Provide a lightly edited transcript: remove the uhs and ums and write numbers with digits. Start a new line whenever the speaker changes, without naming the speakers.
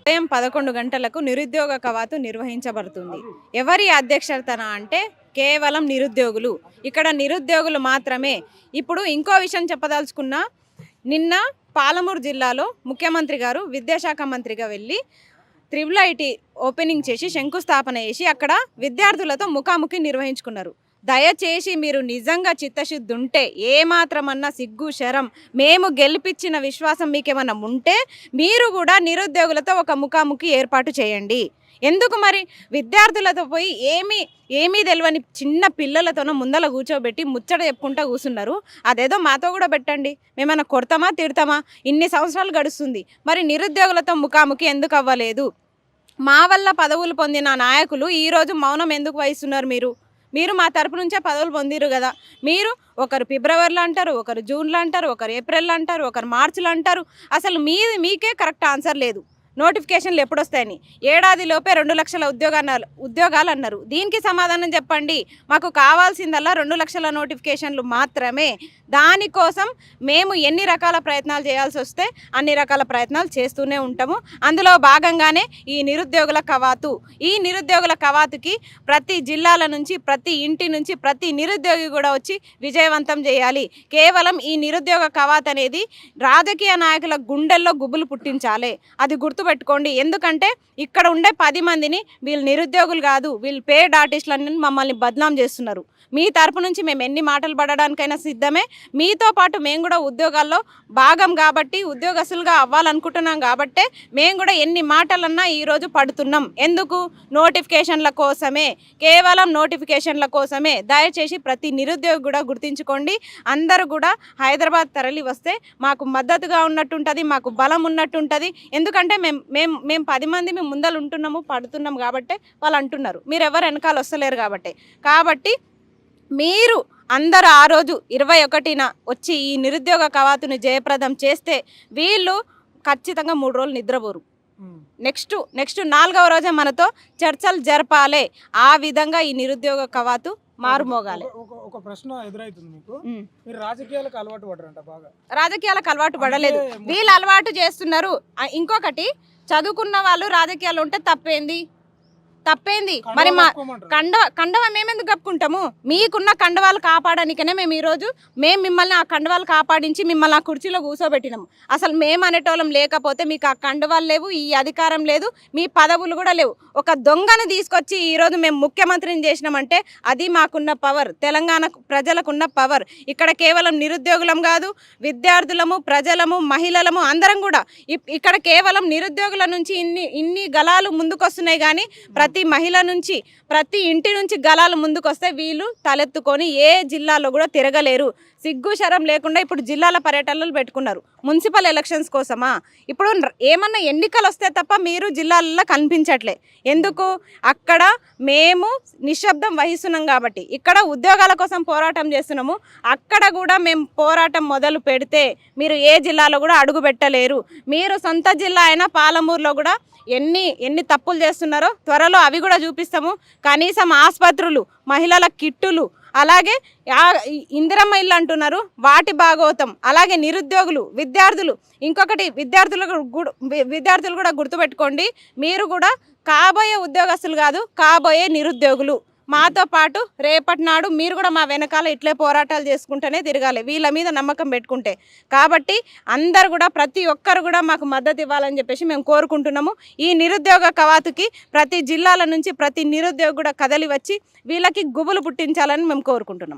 ఉదయం 11 గంటలకు నిరుద్యోగ కవాతు నిర్వహించబడుతుంది. ఎవరి అధ్యక్షతన అంటే కేవలం నిరుద్యోగులు. ఇక్కడ నిరుద్యోగులు మాత్రమే. ఇప్పుడు ఇంకో విషయం చెప్పదలుచుకున్నా, నిన్న పాలమూరు జిల్లాలో ముఖ్యమంత్రి గారు విద్యాశాఖ మంత్రిగా వెళ్ళి త్రిబుల్ ఐటీ ఓపెనింగ్ చేసి శంకుస్థాపన చేసి అక్కడ విద్యార్థులతో ముఖాముఖి నిర్వహించుకున్నారు. దయచేసి మీరు నిజంగా చిత్తశుద్ధి ఉంటే, ఏమాత్రమన్నా సిగ్గు శరం, మేము గెలిపించిన విశ్వాసం మీకేమన్నా ఉంటే మీరు కూడా నిరుద్యోగులతో ఒక ముఖాముఖి ఏర్పాటు చేయండి. ఎందుకు మరి విద్యార్థులతో పోయి ఏమీ తెలియని చిన్న పిల్లలతోనో ముందల కూర్చోబెట్టి ముచ్చట చెప్పుకుంటూ కూర్చున్నారు. అదేదో మాతో కూడా పెట్టండి. మేమన్నా కొడతామా తిడతామా? ఇన్ని సంవత్సరాలు గడుస్తుంది, మరి నిరుద్యోగులతో ముఖాముఖి ఎందుకు అవ్వలేదు? మా వల్ల పదవులు పొందిన నాయకులు ఈరోజు మౌనం ఎందుకు వహిస్తున్నారు? మీరు మా తరపు నుంచే పదవులు పొందిరు కదా. మీరు ఒకరు ఫిబ్రవరిలో అంటారు, ఒకరు జూన్లో అంటారు, ఒకరు ఏప్రిల్లో అంటారు, ఒకరు మార్చిలో అంటారు. అసలు మీకే కరెక్ట్ ఆన్సర్ లేదు. నోటిఫికేషన్లు ఎప్పుడు వస్తాయని ఏడాదిలోపే 2 లక్షల ఉద్యోగాలు అన్నారు. దీనికి సమాధానం చెప్పండి. మాకు కావాల్సిందల్లా 2 లక్షల నోటిఫికేషన్లు మాత్రమే. దానికోసం మేము ఎన్ని రకాల ప్రయత్నాలు చేయాల్సి వస్తే అన్ని రకాల ప్రయత్నాలు చేస్తూనే ఉంటాము. అందులో భాగంగానే ఈ నిరుద్యోగుల కవాతుకి ప్రతి జిల్లాల నుంచి, ప్రతి ఇంటి నుంచి ప్రతి నిరుద్యోగి కూడా వచ్చి విజయవంతం చేయాలి. కేవలం ఈ నిరుద్యోగ కవాతు అనేది రాజకీయ నాయకుల గుండెల్లో గుబులు పుట్టించాలి. అది గుర్తుపెట్టుకోండి. ఎందుకంటే ఇక్కడ ఉండే 10 మందిని వీళ్ళు నిరుద్యోగులు కాదు, వీళ్ళు పేడ్ ఆర్టిస్టులని మమ్మల్ని బద్నాం చేస్తున్నారు. మీ తరపు నుంచి మేము ఎన్ని మాటలు పడడానికైనా సిద్ధమే. మీతో పాటు మేము కూడా ఉద్యోగాల్లో భాగం కాబట్టి, ఉద్యోగస్తులుగా అవ్వాలనుకుంటున్నాం కాబట్టే మేము కూడా ఎన్ని మాటలన్నా ఈరోజు పడుతున్నాం. ఎందుకు? నోటిఫికేషన్ల కోసమే, కేవలం నోటిఫికేషన్ల కోసమే. దయచేసి ప్రతి నిరుద్యోగి కూడా గుర్తించుకోండి. అందరూ కూడా హైదరాబాద్ తరలి వస్తే మాకు మద్దతుగా ఉన్నట్టుంటుంది, మాకు బలం ఉన్నట్టుంటుంది. ఎందుకంటే మేము 10 మంది మేము ముందలు ఉంటున్నాము, పడుతున్నాము కాబట్టి వాళ్ళు అంటున్నారు. మీరు ఎవరు వెనకాల వస్తలేరు కాబట్టి మీరు అందరూ ఆ రోజు 21న వచ్చి ఈ నిరుద్యోగ కవాతుని జయప్రదం చేస్తే వీళ్ళు ఖచ్చితంగా 3 రోజులు నిద్రపోరు. నెక్స్ట్ 4వ రోజే మనతో చర్చలు జరపాలి. ఆ విధంగా ఈ నిరుద్యోగ కవాతు మారుమోగాలి.
ఒక ప్రశ్న ఎదురైతుంది మీకు. మీరు రాజకీయాలకు అలవాటు పడరంట బాగా.
రాజకీయాలకు అలవాటు పడలేదు, వీళ్ళు అలవాటు చేస్తున్నారు. ఇంకొకటి, చదువుకున్న వాళ్ళు రాజకీయాలు ఉంటే తప్పేంది? మరి మా కండవ మేమెందుకు కప్పుకుంటాము? మీకున్న కండవాలు కాపాడడానికనే మేము ఈరోజు మిమ్మల్ని ఆ కండవాలు కాపాడించి మిమ్మల్ని ఆ కుర్చీలో కూర్చోబెట్టినాము. అసలు మేము అనేటోళ్ళం లేకపోతే మీకు ఆ కండవాలు లేవు, ఈ అధికారం లేదు, మీ పదవులు కూడా లేవు. ఒక దొంగను తీసుకొచ్చి ఈరోజు మేము ముఖ్యమంత్రిని చేసినామంటే అది మాకున్న పవర్, తెలంగాణ ప్రజలకున్న పవర్. ఇక్కడ కేవలం నిరుద్యోగులం కాదు, విద్యార్థులము, ప్రజలము, మహిళలము అందరం కూడా. ఇక్కడ కేవలం నిరుద్యోగుల నుంచి ఇన్ని గలాలు ముందుకొస్తున్నాయి. కానీ ప్రతి మహిళ నుంచి, ప్రతి ఇంటి నుంచి గలాలు ముందుకొస్తే వీళ్ళు తలెత్తుకొని ఏ జిల్లాలో కూడా తిరగలేరు. సిగ్గు శరం లేకుండా ఇప్పుడు జిల్లాల పర్యటనలు పెట్టుకున్నారు. మున్సిపల్ ఎలక్షన్స్ కోసమా? ఇప్పుడు ఏమన్నా ఎన్నికలు వస్తే తప్ప మీరు జిల్లాలలో కనిపించట్లే. ఎందుకు? అక్కడ మేము నిశ్శబ్దం వహిస్తున్నాం కాబట్టి. ఇక్కడ ఉద్యోగాల కోసం పోరాటం చేస్తున్నాము. అక్కడ కూడా మేము పోరాటం మొదలు పెడితే మీరు ఏ జిల్లాలో కూడా అడుగు పెట్టలేరు. మీరు సొంత జిల్లా అయినా పాలమూరులో కూడా ఎన్ని తప్పులు చేస్తున్నారో త్వరలో అవి కూడా చూపిస్తాము. కనీసం ఆసుపత్రులు, మహిళల కిట్టులు, అలాగే ఇందిరమ్మ ఇల్లు అంటున్నారు, వాటి భాగవతం, అలాగే నిరుద్యోగులు, విద్యార్థులు. ఇంకొకటి, విద్యార్థులు కూడా గుర్తుపెట్టుకోండి, మీరు కూడా కాబోయే ఉద్యోగస్తులు కాదు, కాబోయే నిరుద్యోగులు. మాతో పాటు రేపటి నాడు మీరు కూడా మా వెనకాల ఇట్లే పోరాటాలు చేసుకుంటూనే తిరగాలి, వీళ్ళ మీద నమ్మకం పెట్టుకుంటే. కాబట్టి అందరు కూడా, ప్రతి ఒక్కరు కూడా మాకు మద్దతు ఇవ్వాలని చెప్పేసి మేము కోరుకుంటున్నాము. ఈ నిరుద్యోగ కవాతుకి ప్రతి జిల్లాల నుంచి ప్రతి నిరుద్యోగి కూడా కదలి వచ్చి వీళ్ళకి గుబులు పుట్టించాలని మేము కోరుకుంటున్నాం.